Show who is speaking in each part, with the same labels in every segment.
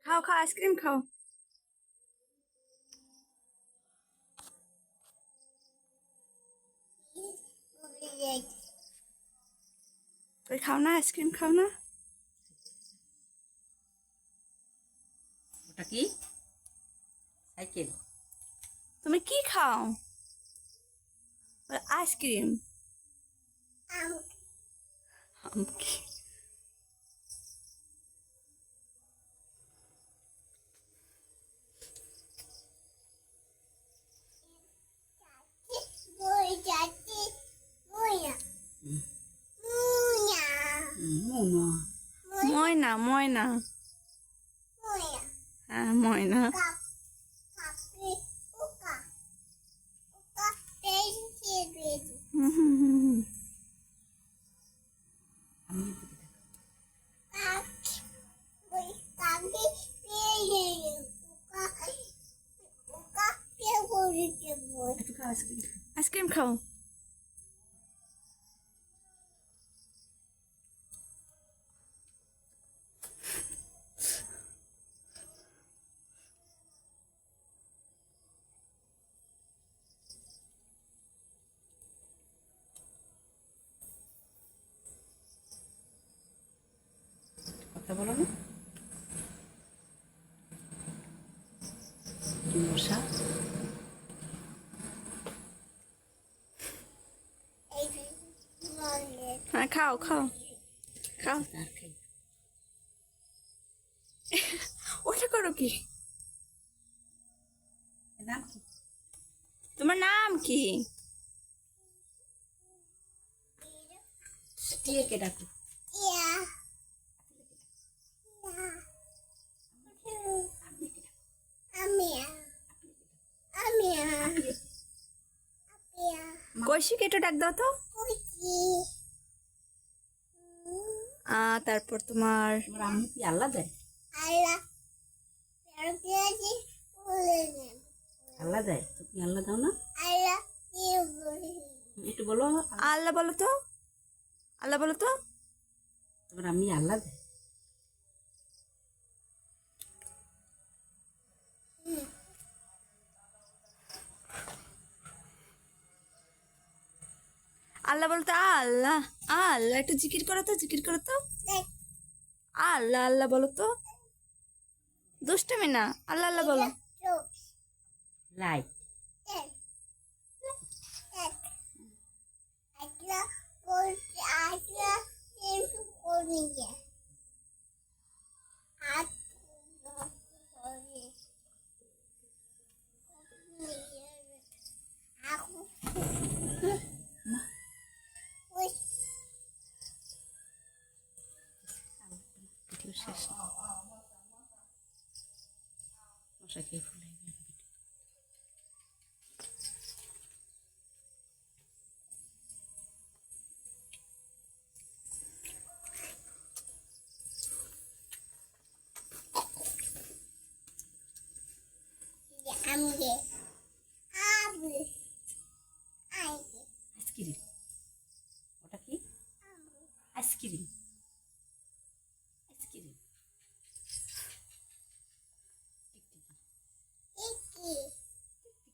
Speaker 1: খাও খাও আইসক্রিম খাও। তুই খাও না, আইসক্রিম খাও না।
Speaker 2: ওটা কি? সাইকেল।
Speaker 1: তুমি কি খাও? আইসক্রিম। আম কি? ময়না ময়না। হ্যাঁ ময়না। হুম, হুম, হুম, হুম।
Speaker 2: আমি একটু খাও আইসক্রিম।
Speaker 1: আইসক্রিম খাও।
Speaker 2: কথা বলো না। কি মশা?
Speaker 1: হ্যাঁ খাও খাও খাও।
Speaker 2: আর খাই।
Speaker 1: ওটা করো কি?
Speaker 2: নাম কি?
Speaker 1: তোমার নাম কি?
Speaker 2: টিয়াকে ডাকো।
Speaker 1: কৈশিক এটা ডাক দাও তো। তারপর তোমার
Speaker 2: তোমার আম্মু কি আল্লাহ দেয়? আল্লাহ দেয়, তুমি আল্লাহ দাও না? একটু বলো।
Speaker 1: আল্লাহ বলো তো, আল্লাহ বলো তো।
Speaker 2: তোমার আম্মি আল্লাহ দেয়?
Speaker 1: আল্লাহ বলো তো, আল্লাহ আল্লাহ। একটু জিকির করো তো, জিকির করো তো। আল্লাহ আল্লাহ বলো তো। দুষ্টমি না, আল্লাহ আল্লাহ বলো।
Speaker 2: লাইট। ভিডিও শেষ। মশা খেয়ে ফুলে গেল। আইসক্রিম। ওটা কি? আইসক্রিম। আইসক্রিম। টিকটিকি।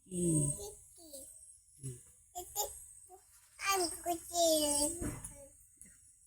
Speaker 2: টিকটিকি।